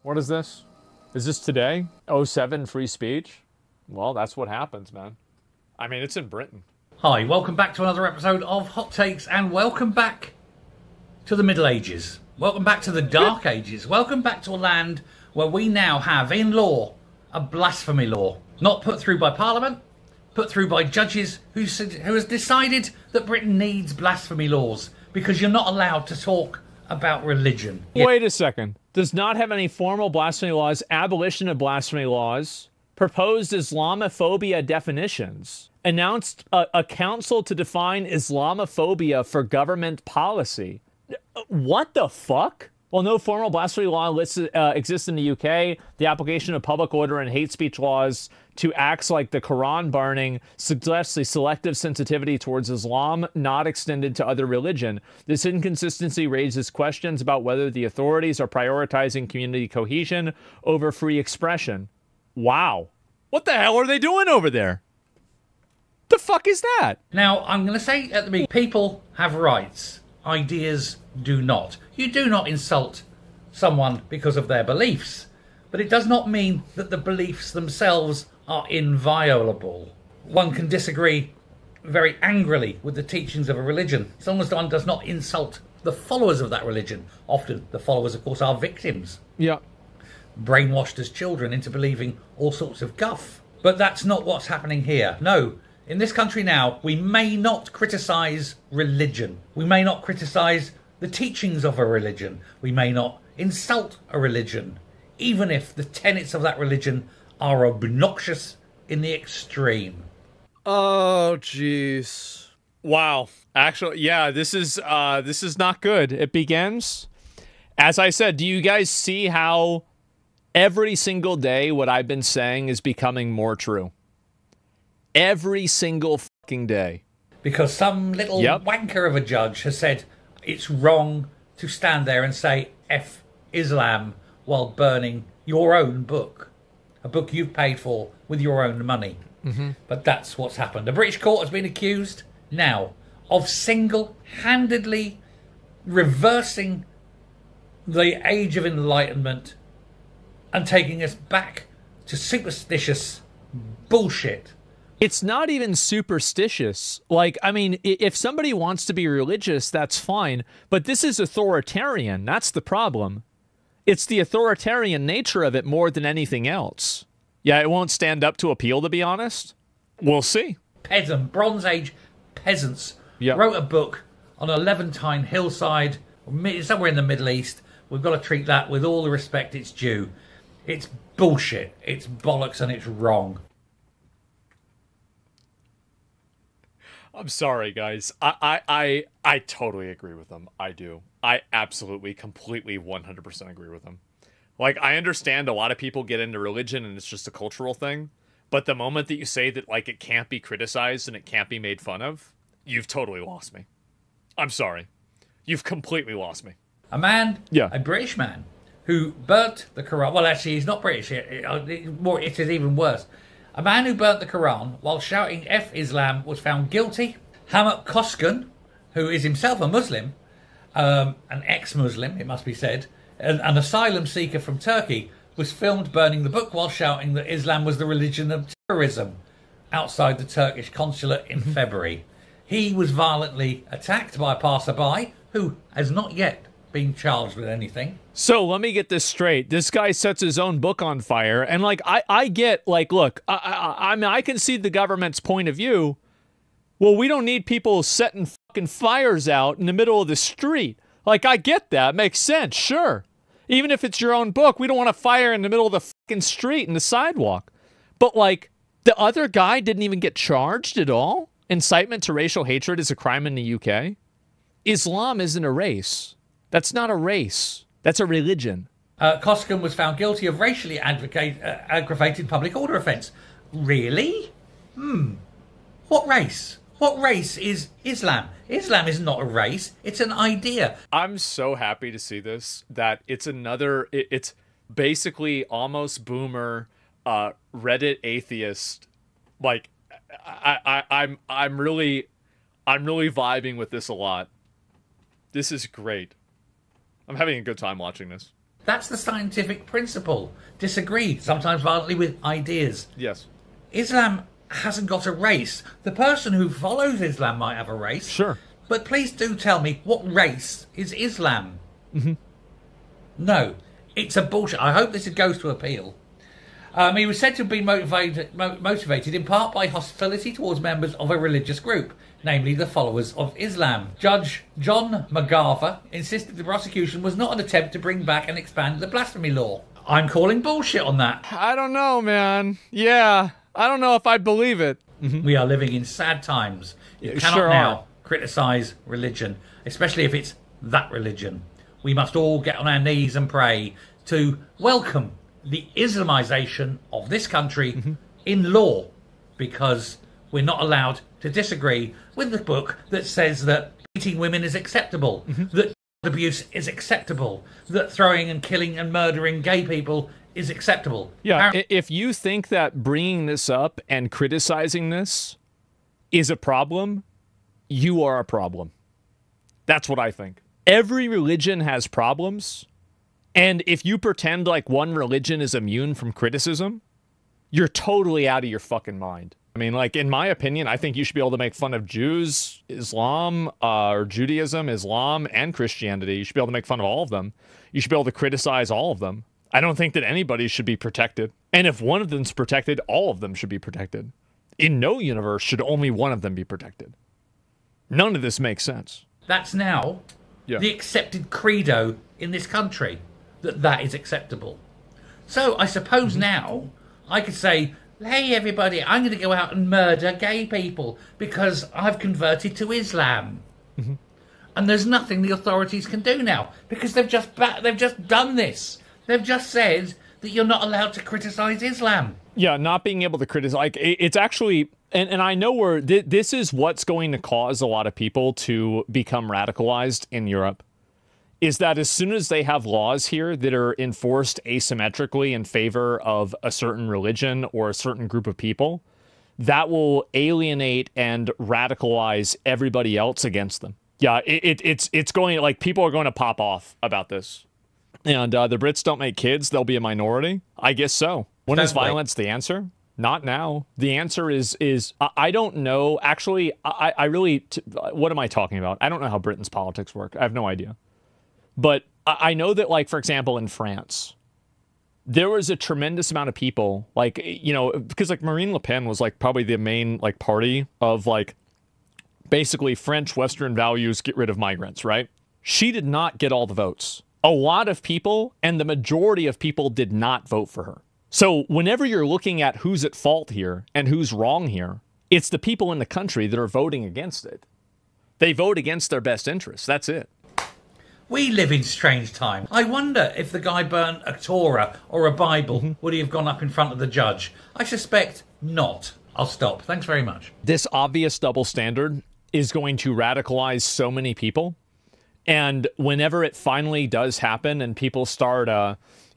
What is this? Is this today? '07 free speech? Well, that's what happens, man. I mean, it's in Britain. Hi, welcome back to another episode of Hot Takes, and welcome back to the Middle Ages. Welcome back to the Dark Ages. Welcome back to a land where we now have, in law, a blasphemy law. Not put through by Parliament, put through by judges who has decided that Britain needs blasphemy laws because you're not allowed to talk about religion. Wait a second. Does not have any formal blasphemy laws, abolition of blasphemy laws, proposed Islamophobia definitions, announced a council to define Islamophobia for government policy. What the fuck? Well, no formal blasphemy law exists in the UK. The application of public order and hate speech laws to acts like the Quran burning suggests a selective sensitivity towards Islam not extended to other religion. This inconsistency raises questions about whether the authorities are prioritizing community cohesion over free expression. Wow. What the hell are they doing over there? The fuck is that? Now, I'm going to say at the beginning, people have rights. Ideas do not. You do not insult someone because of their beliefs, but it does not mean that the beliefs themselves are inviolable. One can disagree very angrily with the teachings of a religion, as long as one does not insult the followers of that religion. Often the followers, of course, are victims. Yeah. Brainwashed as children into believing all sorts of guff. But that's not what's happening here. No. In this country now, we may not criticise religion. We may not criticise the teachings of a religion. We may not insult a religion, even if the tenets of that religion are obnoxious in the extreme. Oh, jeez. Wow. Actually, yeah, this is not good. It begins, as I said, do you guys see how every single day what I've been saying is becoming more true? Every single fucking day. Because some little wanker of a judge has said it's wrong to stand there and say F Islam while burning your own book. A book you've paid for with your own money. Mm-hmm. But that's what's happened. The British court has been accused now of single-handedly reversing the Age of Enlightenment and taking us back to superstitious bullshit. It's not even superstitious. Like, I mean, if somebody wants to be religious, that's fine. But this is authoritarian. That's the problem. It's the authoritarian nature of it more than anything else. Yeah, it won't stand up to appeal, to be honest. We'll see. Peasant, Bronze Age peasants wrote a book on a Levantine hillside, somewhere in the Middle East. We've got to treat that with all the respect it's due. It's bullshit. It's bollocks and it's wrong. I'm sorry, guys. I totally agree with them. I do. I absolutely, completely, 100% agree with them. Like, I understand a lot of people get into religion and it's just a cultural thing. But the moment that you say that, like, it can't be criticized and it can't be made fun of, you've totally lost me. I'm sorry. You've completely lost me. A man, a British man, who burnt the Quran. Well, actually, he's not British. It is even worse. A man who burnt the Quran while shouting F Islam was found guilty. Hamid Koskan, who is himself a Muslim, an ex-Muslim, it must be said, an asylum seeker from Turkey, was filmed burning the book while shouting that Islam was the religion of terrorism outside the Turkish consulate in February. He was violently attacked by a passerby who has not yet been charged with anything. So let me get this straight. This guy sets his own book on fire. And like, I get, like, look, I mean, I can see the government's point of view. Well, we don't need people setting fucking fires out in the middle of the street. Like, I get that. Makes sense. Sure. Even if it's your own book, we don't want a fire in the middle of the fucking street and the sidewalk. But like, the other guy didn't even get charged at all. Incitement to racial hatred is a crime in the UK. Islam isn't a race. That's not a race. That's a religion. Koskan was found guilty of racially aggravated public order offence. Really? What race? What race is Islam? Islam is not a race. It's an idea. I'm so happy to see this, that it's another, it's basically almost boomer, Reddit atheist. Like, I'm really vibing with this a lot. This is great. I'm having a good time watching this. That's the scientific principle. Disagree, sometimes violently, with ideas. Yes. Islam hasn't got a race. The person who follows Islam might have a race. Sure. But please do tell me, what race is Islam? No, it's a bullshit. I hope this goes to appeal. He was said to have been motivated in part by hostility towards members of a religious group, namely the followers of Islam. Judge John McGarver insisted the prosecution was not an attempt to bring back and expand the blasphemy law. I'm calling bullshit on that. I don't know, man. Yeah, I don't know if I'd believe it. We are living in sad times. You cannot sure now criticise religion, especially if it's that religion. We must all get on our knees and pray to welcome the Islamisation of this country in law, because we're not allowed to disagree with the book that says that beating women is acceptable, that abuse is acceptable, that throwing and killing and murdering gay people is acceptable. Yeah, if you think that bringing this up and criticizing this is a problem, you are a problem. That's what I think. Every religion has problems. And if you pretend like one religion is immune from criticism, you're totally out of your fucking mind. I mean, like, in my opinion, I think you should be able to make fun of Jews, Islam, or Judaism, Islam, and Christianity. You should be able to make fun of all of them. You should be able to criticize all of them. I don't think that anybody should be protected. And if one of them's protected, all of them should be protected. In no universe should only one of them be protected. None of this makes sense. That's now the accepted credo in this country, that is acceptable. So I suppose now I could say, hey everybody, I'm going to go out and murder gay people because I've converted to Islam. And there's nothing the authorities can do now, because they've just done this. They've just said that you're not allowed to criticize Islam. Yeah, not being able to criticize, like, it's actually, and I know where this is what's going to cause a lot of people to become radicalized in Europe, is that as soon as they have laws here that are enforced asymmetrically in favor of a certain religion or a certain group of people, that will alienate and radicalize everybody else against them. Yeah, it's going, like, people are going to pop off about this. And the Brits don't make kids, they'll be a minority? I guess so. When is violence the answer? Not now. The answer is I don't know. Actually, I really, what am I talking about? I don't know how Britain's politics work. I have no idea. But I know that, like, for example, in France, there was a tremendous amount of people, like, you know, because, like, Marine Le Pen was, like, probably the main, like, party of, like, basically French Western values, get rid of migrants, right? She did not get all the votes. A lot of people, and the majority of people, did not vote for her. So whenever you're looking at who's at fault here and who's wrong here, it's the people in the country that are voting against it. They vote against their best interests. That's it. We live in strange times. I wonder if the guy burnt a Torah or a Bible, would he have gone up in front of the judge? I suspect not. I'll stop. Thanks very much. This obvious double standard is going to radicalize so many people. And whenever it finally does happen and people start,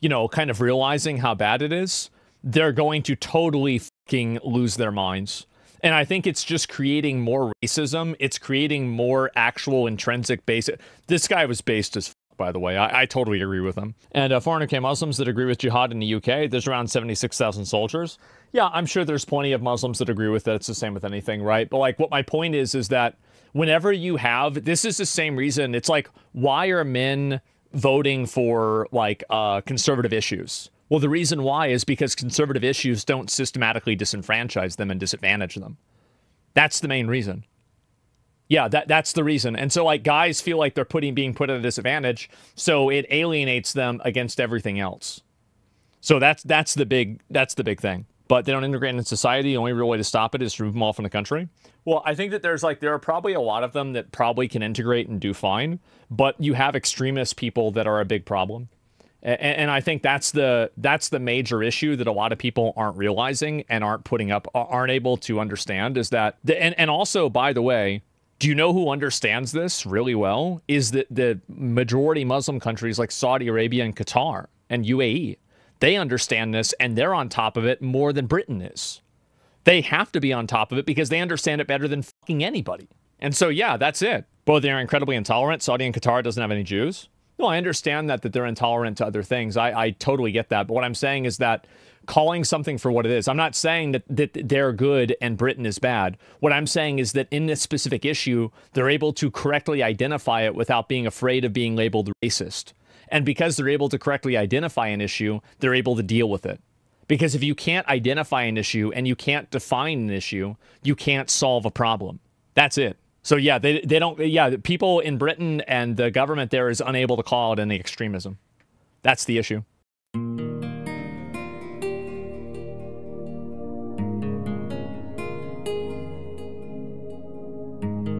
you know, kind of realizing how bad it is, they're going to totally fucking lose their minds. And I think it's just creating more racism. It's creating more actual intrinsic base. This guy was based as fuck, by the way. I totally agree with him. And 400K Muslims that agree with jihad in the UK, there's around 76,000 soldiers. Yeah, I'm sure there's plenty of Muslims that agree with it. It's the same with anything, right? But, like, what my point is that whenever you have, this is the same reason. It's like, why are men voting for, like, conservative issues? Well, the reason why is because conservative issues don't systematically disenfranchise them and disadvantage them. That's the main reason. Yeah, that's the reason. And so, like, guys feel like they're being put at a disadvantage, so it alienates them against everything else. So that's the big thing. But they don't integrate in society. The only real way to stop it is to move them all from the country. Well, I think that there are probably a lot of them that probably can integrate and do fine, but you have extremist people that are a big problem. And I think that's the major issue that a lot of people aren't realizing and aren't able to understand, is that, and also, by the way, do you know who understands this really well? Is that the majority Muslim countries like Saudi Arabia and Qatar and UAE. They understand this, and they're on top of it more than Britain is. They have to be on top of it because they understand it better than fucking anybody. And so, yeah, that's it. Both they're incredibly intolerant. Saudi and Qatar doesn't have any Jews. No, I understand that they're intolerant to other things. I totally get that. But what I'm saying is that calling something for what it is, I'm not saying that they're good and Britain is bad. What I'm saying is that in this specific issue, they're able to correctly identify it without being afraid of being labeled racist. And because they're able to correctly identify an issue, they're able to deal with it. Because if you can't identify an issue and you can't define an issue, you can't solve a problem. That's it. So yeah, they don't, yeah, people in Britain and the government there is unable to call it any extremism. That's the issue.